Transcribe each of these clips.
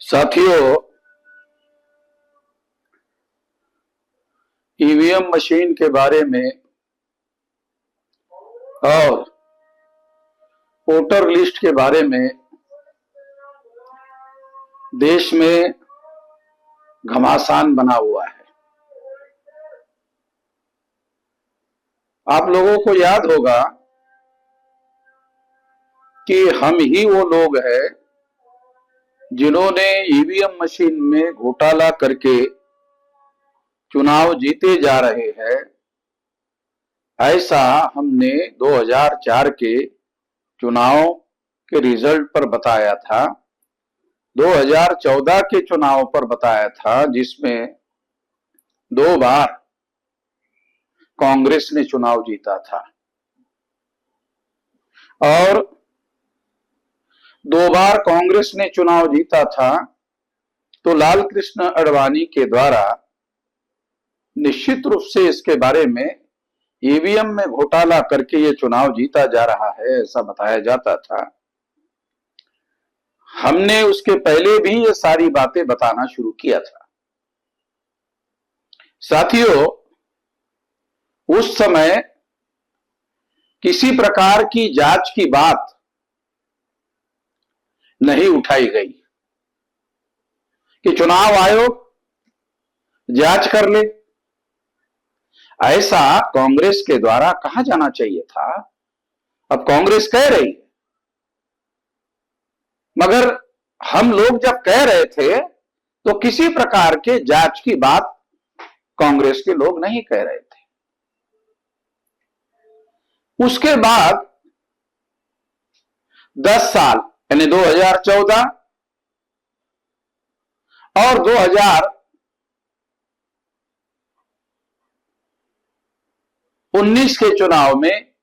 साथियों, EVM machine के बारे में और वोटर लिस्ट के बारे में देश में घमासान बना हुआ है। आप लोगों को याद होगा कि हम ही वो लोग हैं जिन्होंने ईवीएम मशीन में घोटाला करके चुनाव जीते जा रहे हैं। ऐसा हमने 2004 के चुनाव के रिजल्ट पर बताया था, 2014 के चुनाव पर बताया था, जिसमें 2 बार कांग्रेस ने चुनाव जीता था और 2 बार कांग्रेस ने चुनाव जीता था तो लाल कृष्ण आडवाणी के द्वारा निश्चित रूप से इसके बारे में ईवीएम में घोटाला करके ये चुनाव जीता जा रहा है, ऐसा बताया जाता था। हमने उसके पहले भी ये सारी बातें बताना शुरू किया था। साथियों, उस समय किसी प्रकार की जांच की बात नहीं उठाई गई कि चुनाव आयोग जांच कर ले। ऐसा कांग्रेस के द्वारा कहा जाना चाहिए था। अब कांग्रेस कह रही है, मगर हम लोग जब कह रहे थे तो किसी प्रकार के जांच की बात कांग्रेस के लोग नहीं कह रहे थे। उसके बाद 10 साल यानी 2014 और 2019 के चुनाव में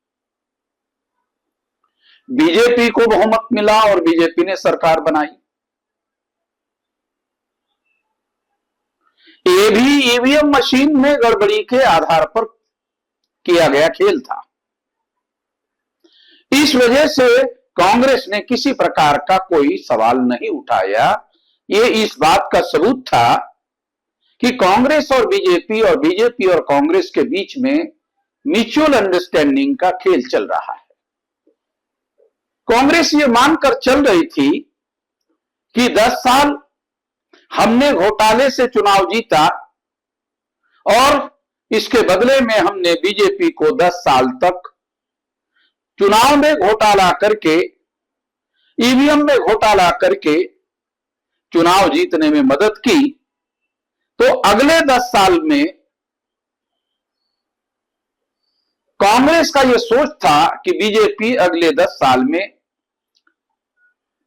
बीजेपी को बहुमत मिला और बीजेपी ने सरकार बनाई। ये भी ईवीएम मशीन में गड़बड़ी के आधार पर किया गया खेल था। इस वजह से कांग्रेस ने किसी प्रकार का कोई सवाल नहीं उठाया। ये इस बात का सबूत था कि कांग्रेस और बीजेपी और कांग्रेस के बीच में म्यूचुअल अंडरस्टैंडिंग का खेल चल रहा है। कांग्रेस ये मानकर चल रही थी कि 10 साल हमने घोटाले से चुनाव जीता और इसके बदले में हमने बीजेपी को 10 साल तक चुनाव में घोटाला करके, ईवीएम में घोटाला करके चुनाव जीतने में मदद की। तो अगले 10 साल में कांग्रेस का यह सोच था कि बीजेपी अगले 10 साल में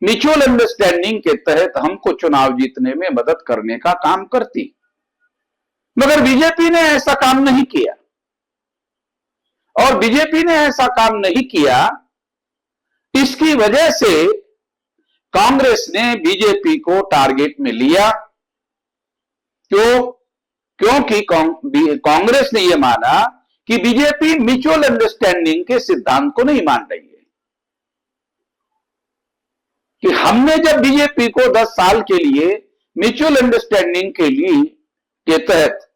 म्यूचुअल अंडरस्टैंडिंग के तहत हमको चुनाव जीतने में मदद करने का काम करती, मगर बीजेपी ने ऐसा काम नहीं किया। और बीजेपी ने ऐसा काम नहीं किया, इसकी वजह से कांग्रेस ने बीजेपी को टारगेट में लिया। क्योंकि कांग्रेस ने यह माना कि बीजेपी म्यूचुअल अंडरस्टैंडिंग के सिद्धांत को नहीं मान रही है, कि हमने जब बीजेपी को 10 साल के लिए म्यूचुअल अंडरस्टैंडिंग के तहत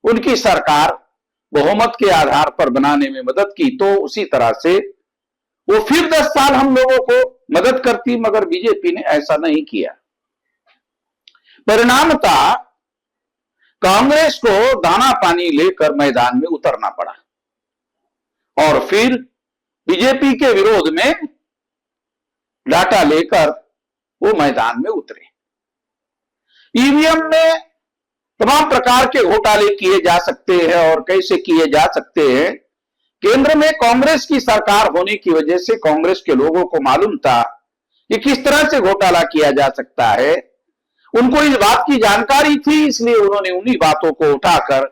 उनकी सरकार बहुमत के आधार पर बनाने में मदद की, तो उसी तरह से वो फिर 10 साल हम लोगों को मदद करती, मगर बीजेपी ने ऐसा नहीं किया। परिणामतः कांग्रेस को दाना पानी लेकर मैदान में उतरना पड़ा और फिर बीजेपी के विरोध में डाटा लेकर वो मैदान में उतरे। ईवीएम में तमाम प्रकार के घोटाले किए जा सकते हैं और कैसे किए जा सकते हैं। केंद्र में कांग्रेस की सरकार होने की वजह से कांग्रेस के लोगों को मालूम था कि किस तरह से घोटाला किया जा सकता है। उनको इस बात की जानकारी थी, इसलिए उन्होंने उन्हीं बातों को उठाकर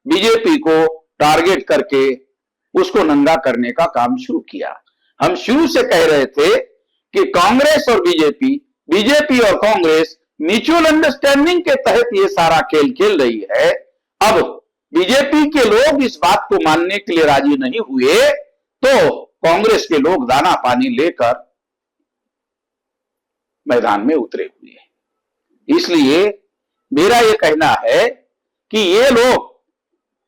बीजेपी को टारगेट करके उसको नंगा करने का काम शुरू किया। हम शुरू से कह रहे थे कि कांग्रेस और बीजेपी और कांग्रेस म्यूचुअल अंडरस्टैंडिंग के तहत ये सारा खेल खेल रही है। अब बीजेपी के लोग इस बात को मानने के लिए राजी नहीं हुए तो कांग्रेस के लोग दाना पानी लेकर मैदान में उतरे हुए हैं। इसलिए मेरा यह कहना है कि ये लोग,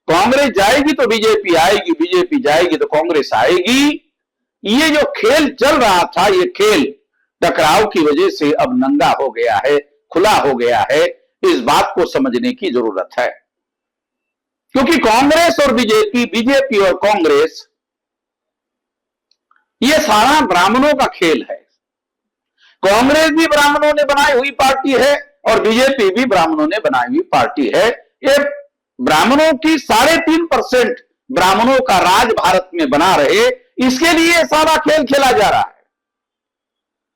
कांग्रेस जाएगी तो बीजेपी आएगी, बीजेपी जाएगी तो कांग्रेस आएगी, ये जो खेल चल रहा था, ये खेल टकराव की वजह से अब नंगा हो गया है, खुला हो गया है। इस बात को समझने की जरूरत है, क्योंकि कांग्रेस और बीजेपी, बीजेपी और कांग्रेस, ये सारा ब्राह्मणों का खेल है। कांग्रेस भी ब्राह्मणों ने बनाई हुई पार्टी है और बीजेपी भी ब्राह्मणों ने बनाई हुई पार्टी है। ये ब्राह्मणों की 3.5% ब्राह्मणों का राज भारत में बना रहे, इसके लिए सारा खेल खेला जा रहा है।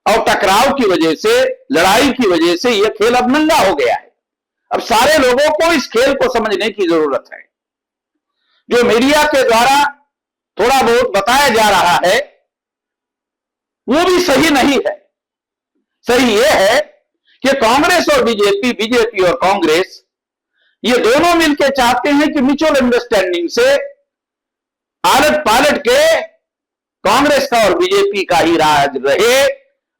और टकराव की वजह से, लड़ाई की वजह से यह खेल अब नंगा हो गया है। अब सारे लोगों को इस खेल को समझने की जरूरत है। जो मीडिया के द्वारा थोड़ा बहुत बताया जा रहा है वो भी सही नहीं है। सही यह है कि कांग्रेस और बीजेपी, बीजेपी और कांग्रेस, ये दोनों मिलकर चाहते हैं कि म्यूचुअल अंडरस्टैंडिंग से आलट पालट के कांग्रेस का और बीजेपी का ही राज रहे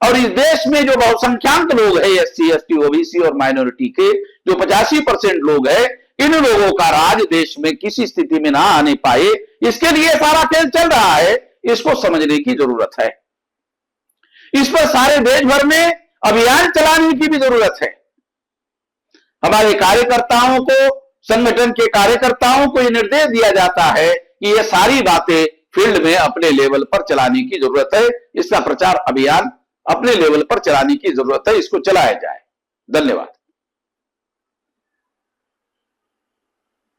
और इस देश में जो बहुसंख्याक लोग हैं, एससी, एसटी, ओबीसी और माइनॉरिटी के जो 85% लोग हैं, इन लोगों का राज देश में किसी स्थिति में ना आने पाए, इसके लिए सारा खेल चल रहा है। इसको समझने की जरूरत है। इस पर सारे देश भर में अभियान चलाने की भी जरूरत है। हमारे कार्यकर्ताओं को, संगठन के कार्यकर्ताओं को यह निर्देश दिया जाता है कि यह सारी बातें फील्ड में अपने लेवल पर चलाने की जरूरत है। इसका प्रचार अभियान अपने लेवल पर चलाने की जरूरत है, इसको चलाया जाए। धन्यवाद।